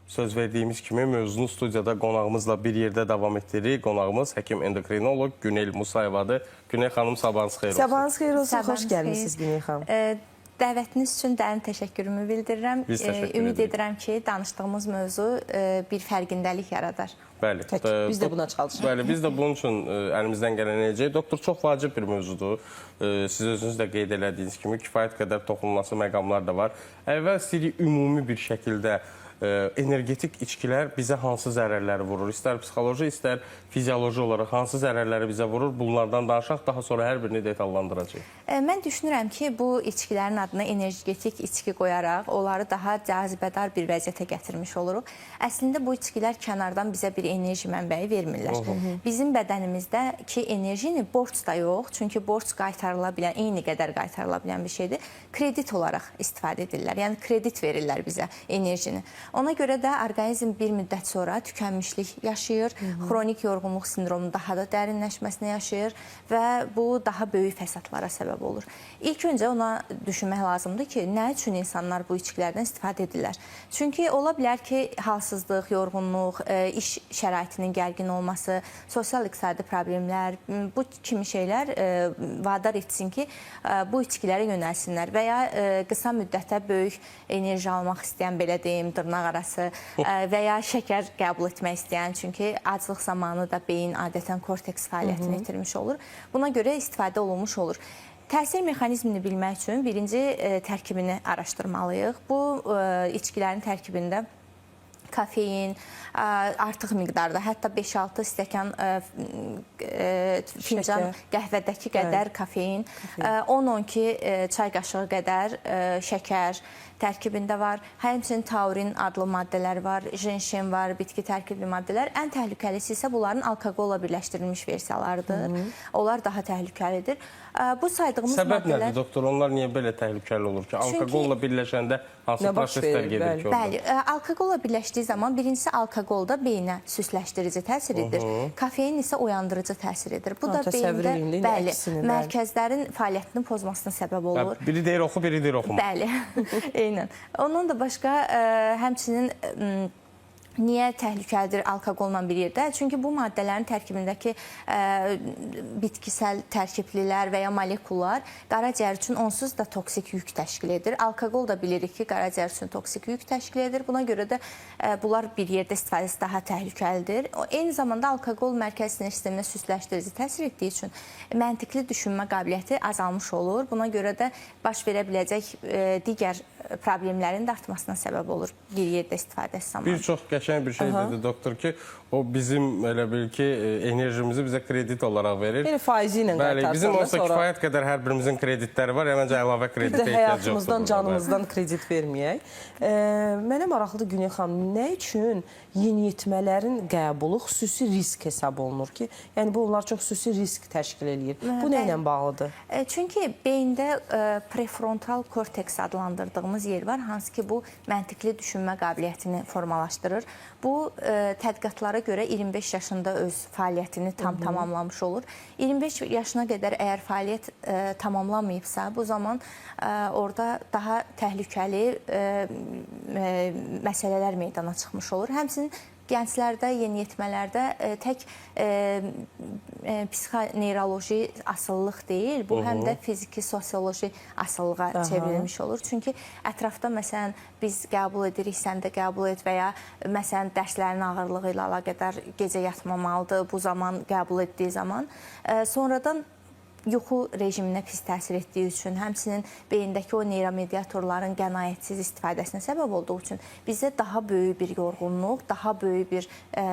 söz verdiyimiz kimi mövzunu studiyada qonağımızla bir yerdə davam etdiririk. Qonağımız həkim endokrinoloq Günel Musayevadır. Günel xanım, sabahınız xeyir olsun. Sabahınız xeyir olsun, xoş gəlmişsiniz Günel xanım. Dəvətiniz üçün dərin təşəkkürümü bildirirəm. Biz təşəkkür Ümid edirik. edirəm ki, danışdığımız mövzu bir fərqindəlik yaradar. Bəli. Biz də buna çalışırıq. Bəli, biz də bunun üçün əlimizdən gələn edəcəyik. Doktor, çox vacib bir mövzudur. Siz özünüz də qeyd elədiyiniz kimi kifayət qədər toxunulması məqamlar da var. Əvvəl istəyirik ümumi bir şəkildə energetik içkilər bizə hansı zərərləri vurur? İstər psixoloji, istər fizioloji olaraq hansı zərərləri bizə vurur? Bunlardan danışaq, daha sonra hər birini detallandıracağıq. Mən düşünürəm ki, bu içkilərin adına energetik içki qoyaraq onları daha cazibədar bir vəziyyətə gətirmiş oluruq. Əslində bu içkilər kənardan bizə bir enerji mənbəyi vermirlər. Bizim bədənimizdəki enerjini borc da yox, çünki borc qaytarıla bilən, eyni qədər qaytarıla bilən bir şeydir. Kredit olaraq istifadə edirlər, yəni kredit verirlər bizə enerjini. Ona görə də orqanizm bir müddət sonra tükənmişlik yaşayır, xronik yorğunluq sindromu daha da dərinləşməsinə yaşayır və bu daha böyük fəsadlara səbəb olur. İlk öncə ona düşünmək lazımdır ki, nə üçün insanlar bu içkilərdən istifadə edirlər? Çünki ola bilər ki, halsızlıq, yorğunluq, iş şəraitinin gərgin olması, sosial-iqtisadi problemlər, bu kimi şeylər vadar etsin ki, bu içkilərə yönəlsinlər və ya qısa müddətə böyük enerji almaq istəyən, belə deyim, dırnaq arası və ya şəkər qəbul etmək istəyən, çünki aclıq zamanı da beyin adətən korteks fəaliyyətini itirmiş olur. Buna görə istifadə olunmuş olur. Təsir mexanizmini bilmək üçün birinci tərkibini araşdırmalıyıq. Bu içkilərin tərkibində kafein, artıq miqdarda, hətta 5-6 stəkan fincan qəhvədəki qədər kafein, 10-12 çay qaşığı qədər şəkər tərkibində var. Həmçinin taurin adlı maddələr var, jenşen var, bitki tərkibli maddələr. Ən təhlükəlisi isə bunların alkoqolla birləşdirilmiş versiyalarıdır. Onlar daha təhlükəlidir. Bu saydığımız Səbəb maddələr... nədir, doktor? Onlar niyə belə təhlükəli olur ki? Alkoqolla birləşəndə hansı proseslər gedir ki orada? Bəli, alkoqolla birləşdiyi zaman birincisi alkoqolda beyinə süsləşdirici təsir edir. Kafein isə uyandırıcı təsir edir. Bu da beyində mərkəzlərin fəaliyyətinin pozmasına səbəb olur. Biri deyir oxu, biri deyir oxuma. Bəli, eynən. Ondan da başqa həmçinin niyə təhlükəlidir alkoqolla bir yerdə? Çünki bu maddələrin tərkibindəki bitkisel tərkiblilər və ya molekullar qaraciyər üçün onsuz da toksik yük təşkil edir. Alkoqol da bilirik ki, qaraciyər üçün toksik yük təşkil edir. Buna görə də bunlar bir yerdə istifadəsi daha təhlükəlidir. Eyni zamanda alkoqol mərkəz sinir sisteminə süsləşdirici təsir etdiyi üçün məntiqli düşünmə qabiliyyəti azalmış olur. Buna görə də baş verə biləcək digər problemlərin də artmasına səbəb olur bir yerdə istifadəsi zamanı. Bir çox qəşəng bir şey dedi doktor ki, o bizim elə bil ki, enerjimizi bizə kredit olaraq verir. Yəni faizi ilə qaytarsan da sonra. Bizim olsa kifayət qədər hər birimizin kreditləri var, əvvəlcə əlavə kreditə Bir də ehtiyac yoxdur. həyatımızdan, canımızdan kredit verməyək. Mənə maraqlıdır Günel xanım, nə üçün yeniyetmələrin qəbulu xüsusi risk hesab olunur ki, yəni bu onlar çox xüsusi risk təşkil edir. Bu nə ilə bağlıdır? Çünki beyində prefrontal korteks adlandırdığımız yer var, hansı ki bu məntiqli düşünmə qabiliyyətini formalaşdırır. Bu tədqiqatlara görə 25 yaşında öz fəaliyyətini tam tamamlamış olur. 25 yaşına qədər əgər fəaliyyət tamamlamayıbsa, bu zaman orada daha təhlükəli məsələlər meydana çıxmış olur. Həmçinin gənclərdə, yeniyetmələrdə tək psixoneyroloji asıllıq deyil, bu həm də fiziki, sosioloji asıllığa çevrilmiş olur. Çünki ətrafda məsələn biz qəbul edirik, sən də qəbul et və ya məsələn dərslərin ağırlığı ilə əlaqədar gecə yatmamalıdır bu zaman qəbul etdiyi zaman. Sonradan yuxu rejiminə pis təsir etdiyi üçün, həmçinin beyindəki o neyromediatorların qənaətsiz istifadəsinə səbəb olduğu üçün bizə daha böyük bir yorğunluq, daha böyük bir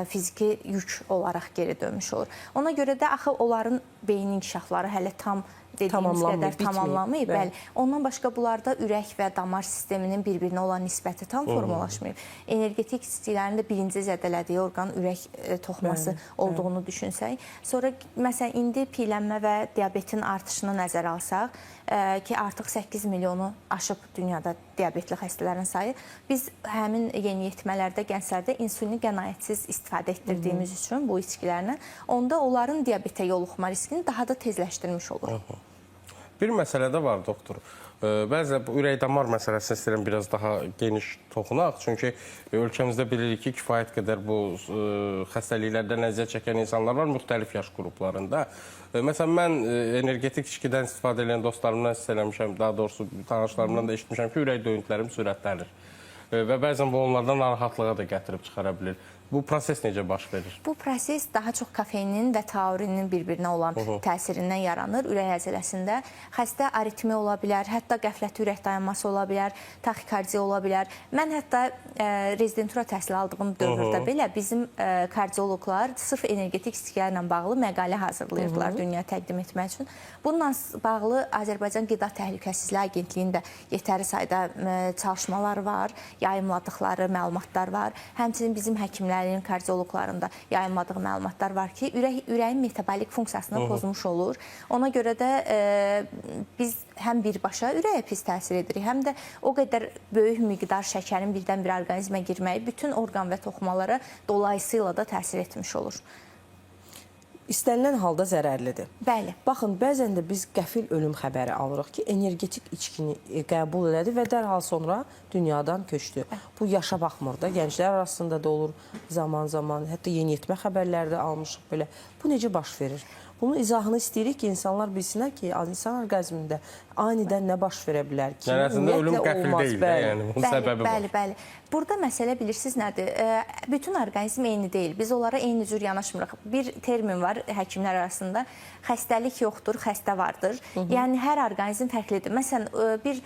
fiziki yük olaraq geri dönmüş olur. Ona görə də axı onların beyin inkişafları hələ tam dediyimiz qədər tamamlamayıb. Bəli. Ondan başqa bunlarda ürək və damar sisteminin bir-birinə olan nisbəti tam formalaşmayıb. Energetik içkilərin də birinci zədələdiyi orqan ürək toxuması olduğunu düşünsək. Sonra məsələn indi piyələnmə və diabetin artışını nəzərə alsaq ki, artıq 8 milyonu aşıb dünyada diabetli xəstələrin sayı. Biz həmin yeniyetmələrdə, gənclərdə insulini qənaətsiz istifadə etdirdiyimiz üçün bu içkilərlə, onda onların diabetə yoluxma riskini daha da tezləşdirmiş olur. Bir məsələ də var, doktor. Bəzən bu ürək-damar məsələsini istəyirəm biraz daha geniş toxunaq. Çünki ölkəmizdə bilirik ki, kifayət qədər bu xəstəliklərdən əziyyət çəkən insanlar var müxtəlif yaş qruplarında. Məsələn, mən energetik içkidən istifadə edən dostlarımdan hiss eləmişəm, daha doğrusu tanışlarımdan da eşitmişəm ki, ürək döyüntülərim sürətlənir. Və bəzən bu onlardan narahatlığa da gətirib çıxara bilir. Bu proses necə baş verir? Bu proses daha çox kofeinin və taurinin bir-birinə olan təsirindən yaranır. Ürək əzələsində xəstə aritmiya ola bilər, hətta qəflətli ürək dayanması ola bilər, taxikardiya ola bilər. Mən hətta rezidentura təhsil aldığım dövrdə belə bizim kardioloqlar sırf energetik içkilərlə bağlı məqalə hazırlayırdılar dünyaya təqdim etmək üçün. Bununla bağlı Azərbaycan Qida Təhlükəsizliyi Agentliyində yetəri sayda çalışmalar var, yayımladıqları məlumatlar var. Həmçinin bizim həkimlər kardioloqlarında yayınladığı məlumatlar var ki, ürəyin metabolik funksiyasını pozmuş olur. Ona görə də biz həm birbaşa ürəyə pis təsir edirik, həm də o qədər böyük miqdar şəkərin birdən-bir orqanizmə girməyi bütün orqan və toxumalara dolayısıyla da təsir etmiş olur. İstənilən halda zərərlidir. Bəli. Baxın, bəzən də biz qəfil ölüm xəbəri alırıq ki, energetik içkini qəbul elədi və dərhal sonra dünyadan köçdü. Bu yaşa baxmır da, gənclər arasında da olur zaman-zaman, hətta yeniyetmə xəbərləri də almışıq belə. Bu necə baş verir? Bunun izahını istəyirik ki, insanlar bilsinlər ki, insan orqanizmində anidən nə baş verə bilər ki, yəni əslində ölüm qəfil deyil də, yəni bunun səbəbi var. Bəli. Burada məsələ bilirsiniz nədir? Bütün orqanizm eyni deyil. Biz onlara eyni cür yanaşmırıq. Bir termin var həkimlər arasında. Xəstəlik yoxdur, xəstə vardır. Yəni hər orqanizm fərqlidir. Məsələn, bir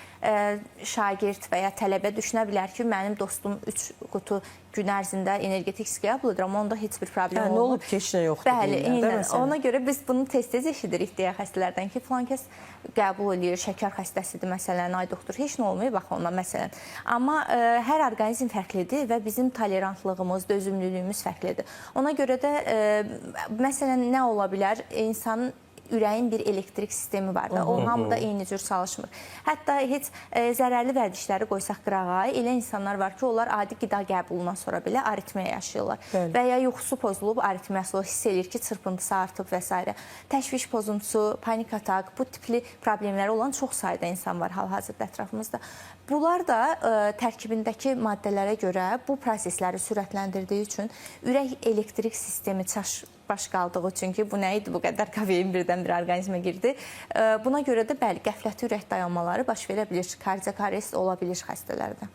şagird və ya tələbə düşünə bilər ki, mənim dostum 3 qutu gün ərzində energetik içki qəbul edir, amma onda heç bir problem olmur. Nə olub ki, heç nə yoxdur. Bəli, eynən. Ona görə biz bunu tez-tez eşidirik deyə xəstələrdən ki, filan kəs qəbul edir, şəkər xəstəsidir məsələn, ay doktor, heç nə olmuyor, bax ona məsələn. Amma hər orqanizm fərqlidir və bizim tolerantlığımız, dözümlülüyümüz fərqlidir. Ona görə də məsələn nə ola bilər? İnsanın ürəyin bir elektrik sistemi var da, o hamıda eyni cür çalışmır. Hətta heç zərərli vərdişləri qoysaq qırağa, elə insanlar var ki, onlar adi qida qəbulundan sonra belə aritmiya yaşayırlar. Və ya yuxusu pozulub, aritmiyası hiss edir ki, çırpıntısı artıb və s. Təşviş pozuntusu, panik atak, bu tipli problemləri olan çox sayda insan var hal-hazırda ətrafımızda. Bunlar da tərkibindəki maddələrə görə bu prosesləri sürətləndirdiyi üçün ürək elektrik sistemi baş qaldığı üçün ki, bu nə idi, bu qədər kofein birdən-bir orqanizmə girdi. Buna görə də bəli, qəflətli ürək dayanmaları baş verə bilir, kardiak arrest ola bilir xəstələrdə.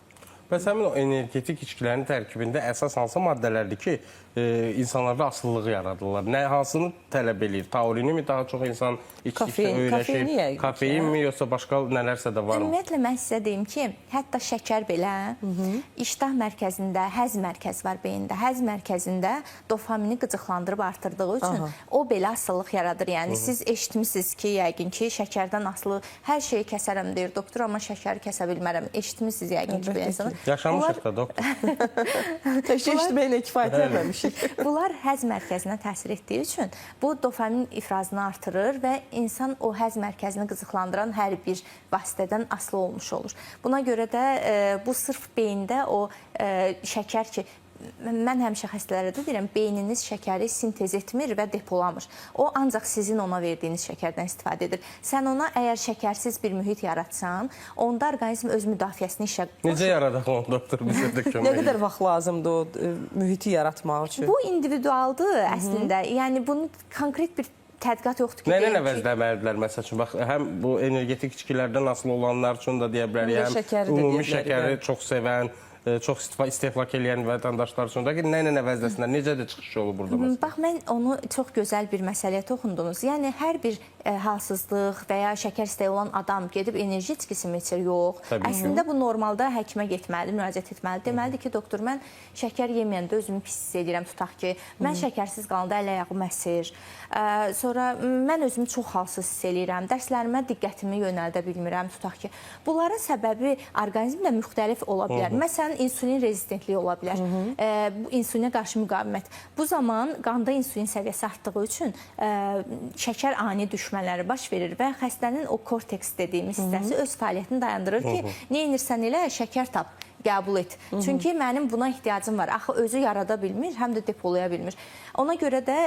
Bəs həmin o energetik içkilərin tərkibində əsas hansı maddələrdir ki, insanlarda asılılığı yaradırlar? Nə, hansını tələb eləyir? Taurini mi daha çox insan içdikdə öyrəşir? Kofein mi, yoxsa başqa nələrsə də var mı? Ümumiyyətlə, mən sizə deyim ki, hətta şəkər belə iştah mərkəzində, həz mərkəzi var beyində. Həz mərkəzində dopamini qıcıqlandırıb artırdığı üçün o belə asılılıq yaradır. Yəni, siz eşitmişsiniz ki, yəqin ki, şəkərdən asılı hər şeyi kəsərəm deyir doktor, amma şəkəri kəsə bilmərəm. Eşitmişsiniz yəqin ki, belə insanı. Yaşamışıq da doktor. Təşkil etməklə kifayətlənməmişik. Bunlar həz mərkəzinə təsir etdiyi üçün bu dopamin ifrazını artırır və insan o həz mərkəzini qıcıqlandıran hər bir vasitədən asılı olmuş olur. Buna görə də bu sırf beyində o şəkər ki, mən həmişə xəstələrə də deyirəm, beyniniz şəkəri sintez etmir və depolamır. O, ancaq sizin ona verdiyiniz şəkərdən istifadə edir. Sən ona əgər şəkərsiz bir mühit yaratsan, onda orqanizm öz müdafiəsini işə qoşur. Necə yaradaq onu, doktor? Bizə də kömək. Nə qədər vaxt lazımdır o mühiti yaratmaq üçün? Bu individualdır əslində. Yəni, bunun konkret bir tədqiqat yoxdur ki, Nə əvəzləməlidirlər məsəl üçün? Bax, həm bu energetik içkilərdən asılı olanlar üçün də deyə bilərik, həm ümumi şəkəri çox sevən, çox istehlak eləyən vətəndaşlar üçün də ki, nə ilə əvəzləsinlər, necə də çıxış yolu burada məsələn? Bax, mən onu çox gözəl bir məsələyə toxundunuz. Yəni, hər bir halsızlıq və ya şəkər istəyi olan adam gedib enerji içkisi mi içir? Yox. Əslində, bu normalda həkimə getməlidir, müraciət etməlidir. Deməlidir ki, doktor, mən şəkər yeməyəndə özümü pis hiss edirəm, tutaq ki, mən şəkərsiz qalanda əl-ayağım əsir. Sonra mən özümü çox halsız hiss edirəm, dərslərimə diqqətimi yönəldə bilmirəm, tutaq ki. Bunların səbəbi orqanizmdə müxtəlif ola bilər. Məsələn, insulin rezistentliyi ola bilər. İnsulinə qarşı müqavimət. Bu zaman qanda insulin səviyyəsi artdığı üçün şəkər ani düşmələri baş verir və xəstənin o korteks dediyimiz hissəsi öz fəaliyyətini dayandırır ki, nə edirsən elə şəkər tap. qəbul et. Çünki mənim buna ehtiyacım var. Axı özü yarada bilmir, həm də depolaya bilmir. Ona görə də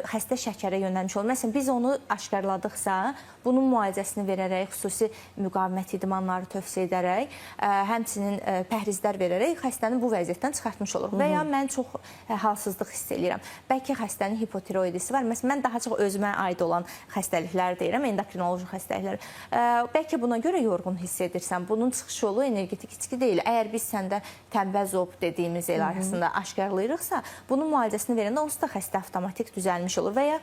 xəstə şəkərə yönəlmiş olur. Məsələn, biz onu aşkarladıqsa, bunun müalicəsini verərək, xüsusi müqavimət idmanları tövsiyə edərək, həmçinin pəhrizlər verərək xəstəni bu vəziyyətdən çıxartmış oluruq. Və ya mən çox halsızlıq hiss edirəm. Bəlkə xəstənin hipotiroidisi var. Məsələn, mən daha çox özümə aid olan xəstəliklər deyirəm, endokrinoloji xəstəliklər. Bəlkə buna görə yorğun hiss edirsən. Bunun çıxış yolu energetik içki deyil. Əgər biz səndə tənbəl zob dediyimiz el arasında aşkarlayırıqsa, bunun müalicəsini verəndə onsuz da xəstə avtomatik düzəlmiş olur. Və ya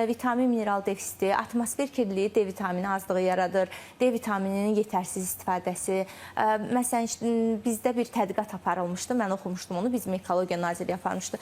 vitamin, mineral defisiti, atmosfer kirliliyi D vitamini azlığı yaradır, D vitamininin yetərsiz istifadəsi. Məsələn, bizdə bir tədqiqat aparılmışdı, mən oxumuşdum onu, bizim Ekologiya Nazirliyi aparmışdı.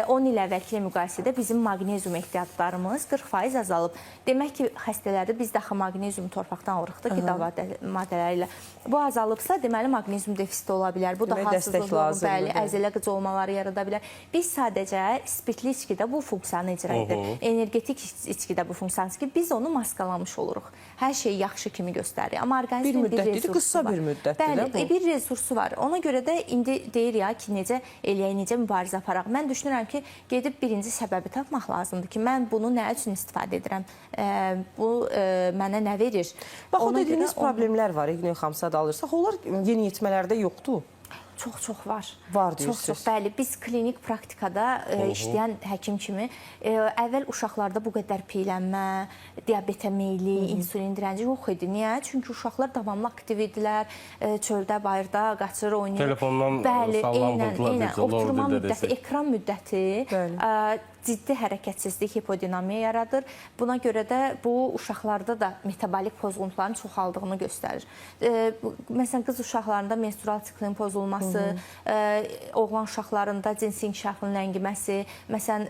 10 il əvvəlki müqayisədə bizim maqnezium ehtiyatlarımız 40% azalıb. Demək ki, xəstələrdə biz daha maqnezium torpaqdan alırıq da qida maddələri ilə. Bu azalıbsa, deməli maqnezium defisiti ola bilər. Bu da halsızlıq, bəli, əzələ qıc olmaları yarada bilər. Biz sadəcə spirtli içkidə bu funksiyanı icra edir. Energetik içkidə bu funksiyanı ki, biz onu maskalamış oluruq. Hər şey yaxşı kimi göstərir. Amma orqanizmin bir resursu var. Qısa bir müddətdir. Bəli, bir resursu var. Ona görə də indi deyir ya ki, necə eləyək, necə mübarizə aparaq. Mən düşünürəm ki, gedib birinci səbəbi tapmaq lazımdır ki, mən bunu nə üçün istifadə edirəm? Bu mənə nə verir? Bax, o dediyiniz problemlər var, İqnur xanım, sad alırsaq, onlar yeniyetmələrdə yoxdur. Çox var. Var deyirsiniz. Çox, bəli. Biz klinik praktikada işləyən həkim kimi əvvəl uşaqlarda bu qədər piylənmə, diabetə meyli, insulin dirənci yox idi. Niyə? Çünki uşaqlar davamlı aktiv idilər, çöldə, bayırda qaçır, oynayır. Telefondan sallandırdılar. Oturma müddəti, ekran müddəti ciddi hərəkətsizlik, hipodinamiya yaradır. Buna görə də bu uşaqlarda da metabolik pozğuntuların çoxaldığını göstərir. Məsələn, qız uşaqlarında menstrual siklin pozulması, oğlan uşaqlarında cinsi inkişafın ləngiməsi, məsələn,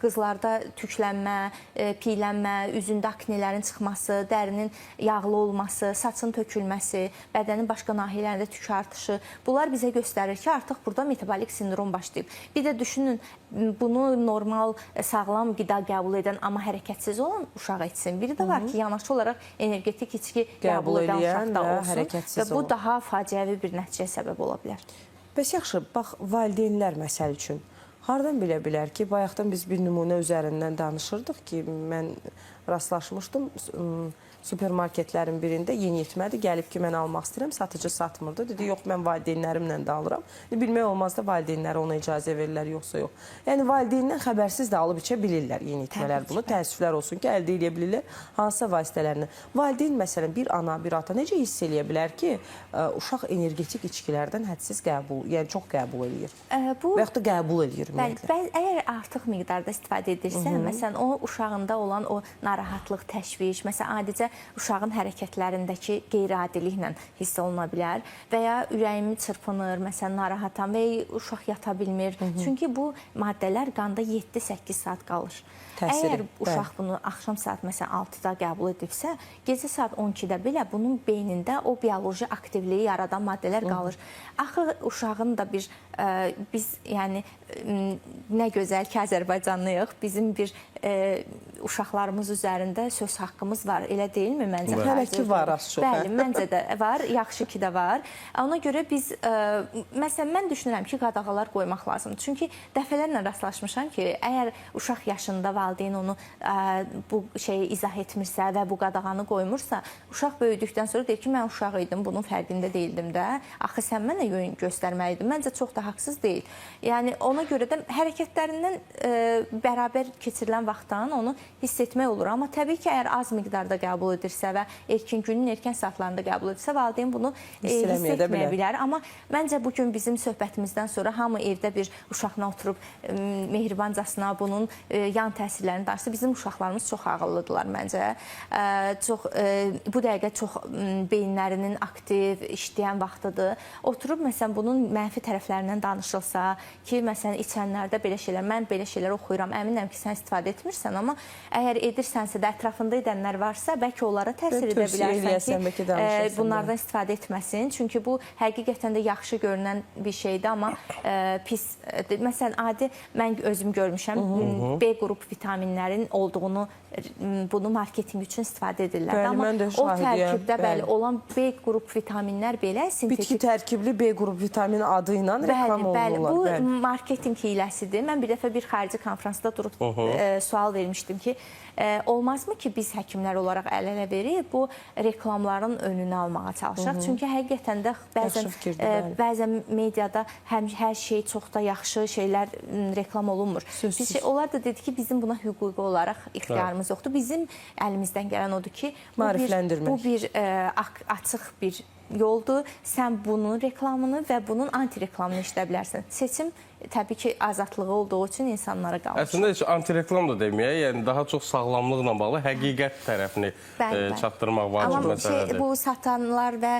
qızlarda tüklənmə, piylənmə, üzündə aknelerin çıxması, dərinin yağlı olması, saçın tökülməsi, bədənin başqa nahiyələrində tük artışı. Bunlar bizə göstərir ki, artıq burada metabolik sindrom başlayıb. Bir də düşünün, bunu normal sağlam qida qəbul edən, amma hərəkətsiz olan uşaq etsin. Biri də var ki, yanaşı olaraq energetik içki qəbul edən uşaqda olsun və bu daha faciəvi bir nəticəyə səbəb ola bilər. Bəs yaxşı, bax, valideynlər məsəl üçün hardan bilə bilər ki, bayaqdan biz bir nümunə üzərindən danışırdıq ki, mən rastlaşmışdım supermarketlərin birində yeniyetmədir, gəlib ki, mən almaq istəyirəm, satıcı satmırdı. Dedi, yox, mən valideynlərimlə də alıram. Bilmək olmaz da valideynləri ona icazə verirlər, yoxsa yox. Yəni, valideyndən xəbərsiz də alıb içə bilirlər yeniyetmələr bunu. Təəssüflər olsun ki, əldə edə bilirlər hansısa vasitələrini. Valideyn, məsələn, bir ana, bir ata necə hiss eləyə bilər ki, uşaq energetik içkilərdən hədsiz qəbul, yəni çox qəbul edir? Və yaxud da qəbul edir ümumiyyətlə. Əgər artıq miqdarda istifadə edirsə, məsələn, o uşağında olan o narahatlıq, təşviş, məsələn, adicə uşağın hərəkətlərindəki qeyri-adiliklə hiss oluna bilər və ya ürəyimi çırpınır, məsələn, narahatam və ya uşaq yata bilmir. Çünki bu maddələr qanda 7-8 saat qalır. Əgər uşaq bunu axşam saat məsələn 6-da qəbul edibsə, gecə saat 12-də belə bunun beynində o bioloji aktivliyi yaradan maddələr qalır. Axı uşağın da bir, biz yəni nə gözəl ki, Azərbaycanlıyıq, bizim bir uşaqlarımız üzərində söz haqqımız var, elə deyilmi məncə? Hələ ki var, az çox. Bəli, məncə də var, yaxşı ki də var. Ona görə biz, məsələn, mən düşünürəm ki, qadağalar qoymaq lazımdır. Çünki dəfələrlə rastlaşmışam ki, əgər uşaq yaşında valideyn onu bu şeyi izah etmirsə və bu qadağanı qoymursa, uşaq böyüdükdən sonra deyir ki, mən uşaq idim, bunun fərqində deyildim də. Axı sən mənə yön göstərməliydin. Məncə çox da haqsız deyil. Yəni, ona görə də hərəkətlərindən bərabər keçirilən vaxtdan onu hiss etmək olur. Amma təbii ki, əgər az miqdarda qəbul edirsə və günün erkən saatlarında qəbul edirsə, valideyn bunu hiss etməyə bilər. Amma məncə bugün bizim söhbətimizdən sonra hamı evdə bir uşaqla oturub mehribancasına bunun yan təsirlərini danışsa, bizim uşaqlarımız çox ağıllıdırlar məncə. Bu dəqiqə çox beyinlərinin aktiv, işləyən vaxtıdır. Oturub, məsələn, bunun mənfi tərəflərindən danışılsa ki, məsələn, içənlərdə belə şeylər, mən belə şeylər oxuyuram, əminəm ki, sən istifadə etmirsən, amma əgər edirsənsə də ətrafında edənlər varsa, bəlkə bəlkə onlara təsir edə Tövsiyə eləyəsən, bəlkə bilərsən ki, danışırsan, bunlardan istifadə etməsin. Çünki bu həqiqətən də yaxşı görünən bir şeydir, amma pis. Məsələn, adi mən özüm görmüşəm, B qrup vitaminlərin olduğunu, bunu marketinq üçün istifadə edirlər. Bəli, Amma mən də o şahidiyəm, tərkibdə bəli. olan B qrup vitaminlər belə Bitki sintetik. tərkibli B qrup vitamin adı ilə reklam Bəli, olunurlar. bu marketinq hiləsidir. Mən bir dəfə bir xarici konfransda durub sual vermişdim ki, olmazmı ki, biz həkimlər olaraq əl-ələ verib bu reklamların önünü almağa çalışaq? Çünki həqiqətən də bəzən mediada hər şey çox da yaxşı şeylər reklam olunmur. Onlar da dedi ki, bizim buna hüquqi olaraq ixtiyarımız yoxdur. Bizim əlimizdən gələn odur ki, bu bir açıq bir yoldur. Sən bunun reklamını və bunun anti-reklamını işləyə bilərsən. Seçim təbii ki, azadlığı olduğu üçün insanlara qalmış. Əslində heç anti-reklam da deməyək, yəni daha çox sağlamlıqla bağlı həqiqət tərəfini çatdırmaq vacib məsələdir. Bu satanlar və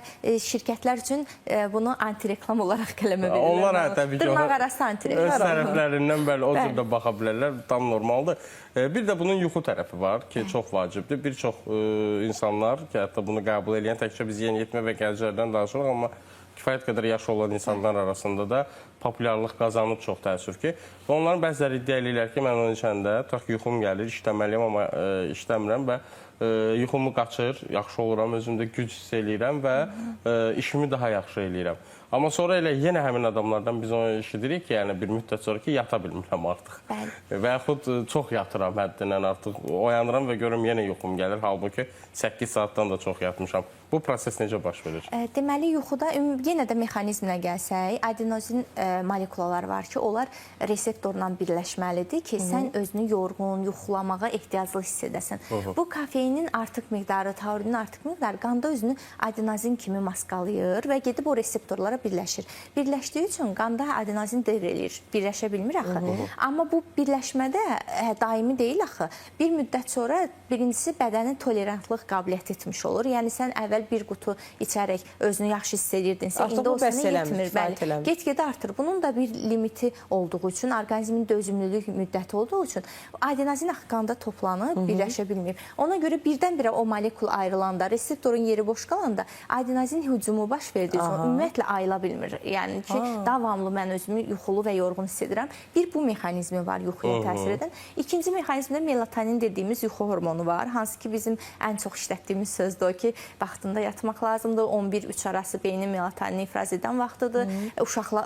şirkətlər üçün bunu anti-reklam olaraq qələmə verirlər. Onlar təbii ki, dırnaq arası anti-reklam. Öz tərəflərindən bəli, o cür də baxa bilərlər, tam normaldır. Bir də bunun yuxu tərəfi var ki, çox vacibdir. Bir çox insanlar ki, hətta bunu qəbul edən təkcə biz yeniyetmə və gənclərdən danışırıq, amma kifayət qədər yaşı olan insanlar arasında da populyarlıq qazanıb çox təəssüf ki. Və onların bəziləri iddia edirlər ki, mən onun içəndə tutaq yuxum gəlir, işləməliyəm, amma işləmirəm və yuxumu qaçır, yaxşı oluram, özümdə güc hiss eləyirəm və işimi daha yaxşı eləyirəm. Amma sonra elə yenə həmin adamlardan biz onu eşidirik ki, yəni bir müddət sonra ki, yata bilmirəm artıq. Və yaxud çox yatıram həddindən artıq, oyanıram və görürüm yenə yuxum gəlir, halbuki 8 saatdan da çox yatmışam. Bu proses necə baş verir? Deməli, yuxuda yenə də mexanizminə gəlsək, adenozin molekulaları var ki, onlar reseptorla birləşməlidir ki, sən özünü yorğun, yuxulamağa ehtiyaclı hiss edəsən. Bu kafeinin artıq miqdarı, taurinin artıq miqdarı qanda özünü adenozin kimi maskalayır və gedib o reseptorlara birləşir. Birləşdiyi üçün qanda adenozin devrilir, birləşə bilmir axı. Amma bu birləşmədə daimi deyil axı. Bir müddət sonra birincisi bədənin tolerantlıq qabiliyyət etmiş olur. Yəni sən əvvəl bir qutu içərək özünü yaxşı hiss edirdinsə, indi o sənə yetmir. Get-gedə artır. Bunun da bir limiti olduğu üçün, orqanizmin dözümlülük müddəti olduğu üçün adenozin axı qanda toplanıb, birləşə bilmir. Ona görə birdən-birə o molekul ayrılanda, reseptorun yeri boş qalanda adenozin hücumu baş verdiyi üçün ümumiyyətlə ayıla bilmir. Yəni ki, davamlı mən özümü yuxulu və yorğun hiss edirəm. Bir bu mexanizmi var yuxuya təsir edən. İkinci mexanizmdə melatonin dediyimiz yuxu hormonu var. Hansı ki, bizim ən çox işlətdiyimiz sözdür o ki, vaxtında yatmaq lazımdır. 11-3 arası beynin melatonin ifraz edən vaxtıdır.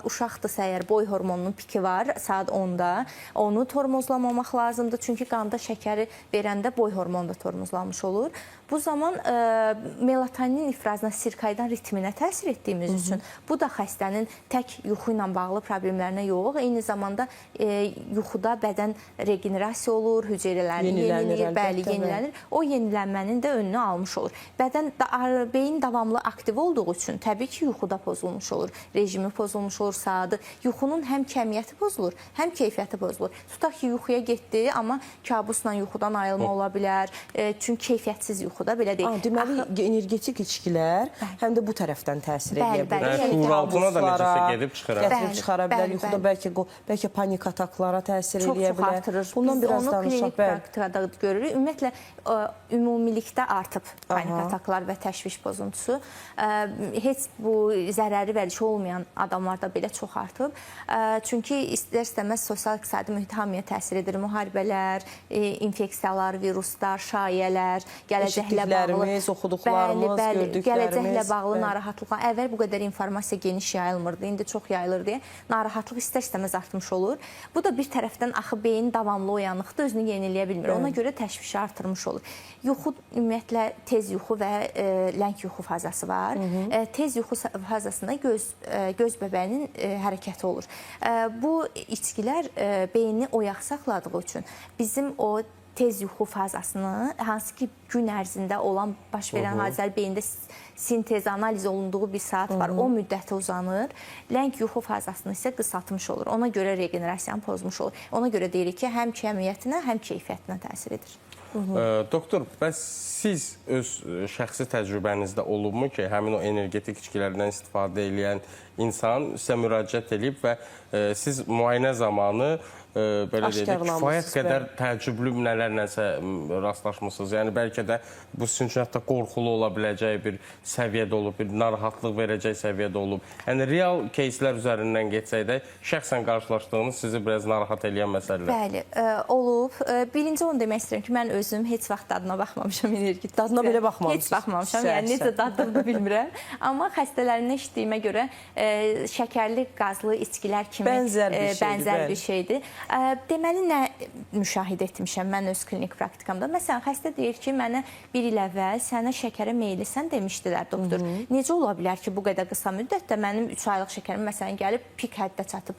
Uşaqdırsa əgər boy hormonunun piki var, saat 10-da onu tormozlamamaq lazımdır. Çünki qanda şəkəri verəndə boy hormonu da tormozlanmış olur. Bu zaman melatonin ifrazına, sirkadian ritminə təsir etdiyimiz üçün bu da xəstənin tək yuxu ilə bağlı problemlərinə yox, eyni zamanda yuxuda bədən regenerasiya olur, hüceyrələri yenilir, yenilənir. O yenilənmənin də önünü almış olur. Beyin davamlı aktiv olduğu üçün təbii ki, yuxuda pozulmuş olur, rejimi pozulmuş olur, saatı. Yuxunun həm kəmiyyəti pozulur, həm keyfiyyəti pozulur. Tutaq ki, yuxuya getdi, amma kabusla yuxudan ayılma ola bilər. Çünki keyfiyyətsiz yuxuda belə deyil. Deməli, energetik içkilər həm də bu tərəfdən təsir edə bilər. Şuur altına da necəsə gedib çıxıra. Gətirib çıxara bilər. Yuxuda bəlkə panik ataklara təsir edə bilər. Çox artırır. Bundan biraz danışaq. Biz onu klinik praktikada görürük. Ümumiyyətlə, ümumilikdə artıb panik ataklar və təşviş pozuntusu. Heç bu zərəri vərdici olmayan adamlarda belə çox artıb. Çünki istər-istəməz sosial-iqtisadi mühit hamıya təsir edir. Müharibələr, infeksiyalar, viruslar, şayələr, gələcəklə bağlı, oxuduqlarımız, gördüklərimiz. Gələcəklə bağlı narahatlıqlar. Əvvəl bu qədər informasiya geniş yayılmırdı, indi çox yayılır deyə narahatlıq istər-istəməz artmış olur. Bu da bir tərəfdən axı beyin davamlı oyanıqda özünü yeniləyə bilmir. Ona görə təşvişi artırmış olur. Yuxu ümumiyyətlə tez yuxu və ləng yuxu fazası var. Tez yuxu fazasında göz bəbəyinin hərəkəti olur. Bu içkilər beyni oyaq saxladığı üçün bizim o tez yuxu fazasını, hansı ki gün ərzində olan baş verən hadisələr beyində sintez, analiz olunduğu bir saat var, o müddəti uzanır. Ləng yuxu fazasını isə qısaltmış olur. Ona görə regenerasiyanı pozmuş olur. Ona görə deyirik ki, həm kəmiyyətinə, həm keyfiyyətinə təsir edir. Doktor, bəs siz öz şəxsi təcrübənizdə olubmu ki, həmin o energetik içkilərdən istifadə edən insan sizə müraciət edib və siz müayinə zamanı belə deyək, kifayət Aşkarlanmışsınız, qədər təəccüblü nələrləsə rastlaşmısınız. Yəni bəlkə də bu sizin üçün hətta qorxulu ola biləcək bir səviyyədə olub, bir narahatlıq verəcək səviyyədə olub. Yəni real кейslər üzərindən getsək də şəxsən qarşılaşdığınız sizi biraz narahat edən məsələlər. Bəli, olub. Birinci onu demək istəyirəm ki, mən özüm heç vaxt dadına baxmamışam energetik. Dadına belə baxmamışsınız. Heç baxmamışam, yəni necə daddığını bilmirəm. Amma xəstələrindən eşitdiyimə görə şəkərli, qazlı içkilər kimi bənzər bir şeydir. Deməli, nə müşahidə etmişəm mən öz klinik praktikamda? Məsələn, xəstə deyir ki, mənə bir il əvvəl sənə şəkərə meyillisən demişdilər doktor. Necə ola bilər ki, bu qədər qısa müddətdə mənim 3 aylıq şəkərim məsələn gəlib pik həddə çatıb.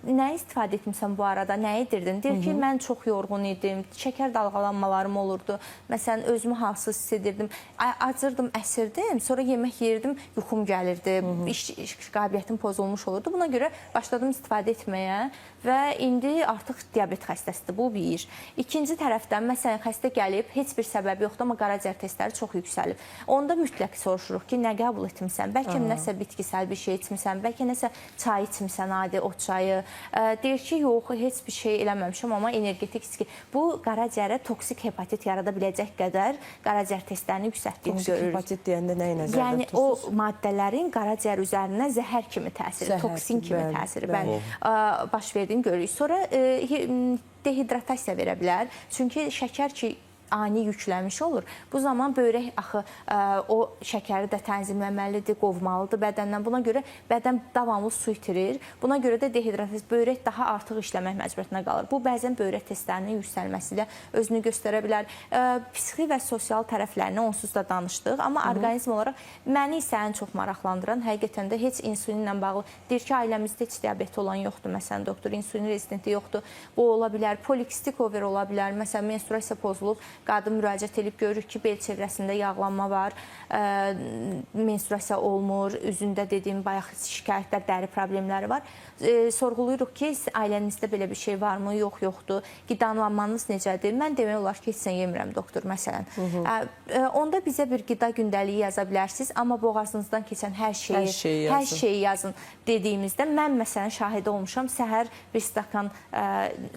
Nə istifadə etmişsən bu arada, nə edirdin? Deyir ki, mən çox yorğun idim, şəkər dalğalanmalarım olurdu. Məsələn, özümü halsız hiss edirdim, acırdım, əsirdim, sonra yemək yerdim, yuxum gəlirdi, iş qabiliyyətim pozulmuş olurdu. Buna görə başladım istifadə etməyə və indi artıq diabet xəstəsidir, bu bir. İkinci tərəfdən, məsələn, xəstə gəlib, heç bir səbəbi yoxdur, amma qaraciyər testləri çox yüksəlib. Onda mütləq soruşuruq ki, nə qəbul etmirsən? Bəlkə nəsə bitkisəl bir şey içmirsən, bəlkə nəsə çay içmirsən, adi ot çayı. Deyir ki, yox, heç bir şey eləməmişəm, amma energetik içki. Bu, qaraciyərə toksik hepatit yarada biləcək qədər qaraciyər testlərini yüksəltdiyini görürük. Toksik hepatit deyəndə nəyi nəzərdə yəni, tutursunuz? o maddələrin qaraciyər üzərinə zəhər kimi təsiri, toksin kimi təsiri baş verdiyini görürük. Sonra dehidratasiya verə bilər. Çünki şəkər ki, ani yüklənmiş olur. Bu zaman böyrək axı o şəkəri də tənzimləməlidir, qovmalıdır bədəndən. Buna görə bədən davamlı su itirir. Buna görə də dehidratasiya, böyrək daha artıq işləmək məcburiyyətinə qalır. Bu, bəzən böyrək testlərinin yüksəlməsi ilə özünü göstərə bilər. Psixi və sosial tərəflərini onsuz da danışdıq. Amma orqanizm olaraq məni isə ən çox maraqlandıran həqiqətən də heç insulinlə bağlı. Deyir ki, ailəmizdə heç diabeti olan yoxdur. Məsələn, doktor, insulin rezistenti yoxdur. Bu ola bilər. Polikistik over ola bilər. Məsələn, menstruasiya pozulub, qadın müraciət edib görürük ki, bel çevrəsində yağlanma var, menstruasiya olmur, üzündə dediyim bayaq şikayətlər, dəri problemləri var. Sorğuluyuruq ki, ailənizdə belə bir şey varmı, yoxdur, qidalanmanız necədir? Mən demək olar ki, heç sən yemirəm, doktor, məsələn. Onda bizə bir qida gündəliyi yaza bilərsiniz, amma boğazınızdan keçən hər şeyi yazın dediyimizdə, mən məsələn şahid olmuşam, səhər bir stakan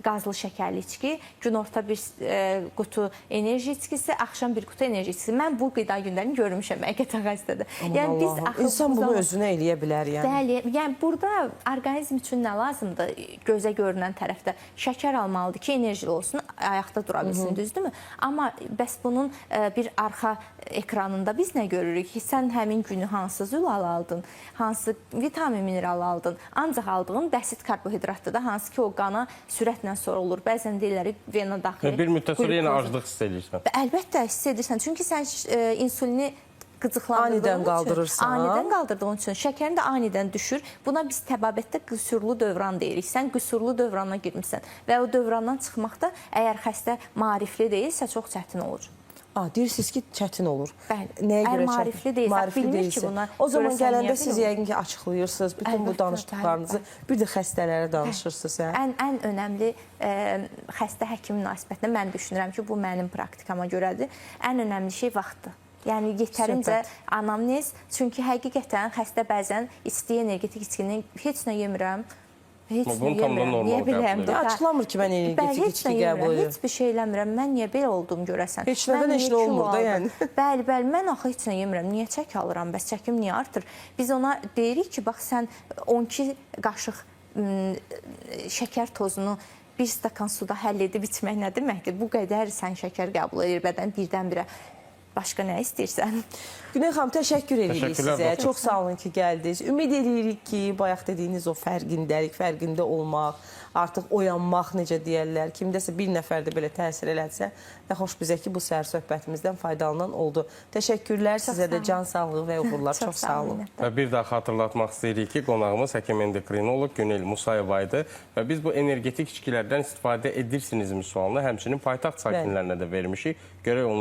qazlı şəkərli içki, günorta bir qutu enerji içkisi, axşam bir qutu enerji içkisi. Mən bu qida gündəliyini görmüşəm həqiqətən xəstədə. Yəni insan bunu özünə eləyə bilər yəni. Bəli, yəni burada orqanizm üçün nə lazımdır? Gözə görünən tərəfdə şəkər almalıdır ki, enerjili olsun, ayaqda dura bilsin, düzdürmü? Amma bəs bunun bir arxa ekranında biz nə görürük ki, sən həmin günü hansı zülal aldın, hansı vitamin mineral aldın, ancaq aldığın bəsit karbohidratdır da, hansı ki o qana sürətlə sorulur. Bəzən deyirlər vena daxili. Bir müddət sonra yenə aclıq hiss edirsən. Əlbəttə hiss edirsən. Çünki sən insulini qıcıqlandırdığın üçün, anidən qaldırdığın üçün şəkərin də anidən düşür. Buna biz təbabətdə qüsurlu dövran deyirik. Sən qüsurlu dövrana girmişsən və o dövrandan çıxmaqda əgər xəstə maarifli deyilsə çox çətin olur. Deyirsiniz ki, çətin olur. Bəli. Nəyə görə çətin? Maarifli deyilsə, bilmir ki, buna o zaman gələndə siz yəqin ki, açıqlayırsınız bütün bu danışdıqlarınızı, bir də xəstələrə danışırsınız. Ən önəmli xəstə həkim münasibətində mən düşünürəm ki, bu mənim praktikama görədir. Ən önəmli şey vaxtdır. Yəni, yetərincə anamnez. Çünki həqiqətən xəstə bəzən içdiyi energetik içkini heç nə yemirəm, heç nə yemirəm, niyə biləm? Açıqlamır ki, mən energetik içki qəbul edirəm. Heç bir şey eləmirəm, mən niyə belə oldum görəsən? Heç nədən heç nə olmur da yəni. Bəli, mən axı heç nə yemirəm, niyə çək alıram, bəs çəkim niyə artır? Biz ona deyirik ki, bax sən 12 qaşıq şəkər tozunu bir stakan suda həll edib içmək nə deməkdir? Bu qədər sən şəkər qəbul edir bədən birdən-birə. Başqa nə istəyirsən? Günel xanım, təşəkkür edirik sizə. Çox sağ olun ki, gəldiniz. Ümid edirik ki, bayaq dediyiniz o fərqindəlik, fərqində olmaq, artıq oyanmaq, necə deyərlər, kimdəsə bir nəfər də belə təsir elədirsə, nə xoş bizə ki, bu səhər söhbətimizdən faydalanan oldu. Təşəkkürlər sizə də, can sağlığı və uğurlar. Çox sağ olun. Və bir daha xatırlatmaq istəyirik ki, qonağımız həkim endokrinoloq Günel Musayeva idi və biz bu energetik içkilərdən istifadə edirsinizmi sualını həmçinin paytaxt sakinlərinə də vermişik. Görək onlar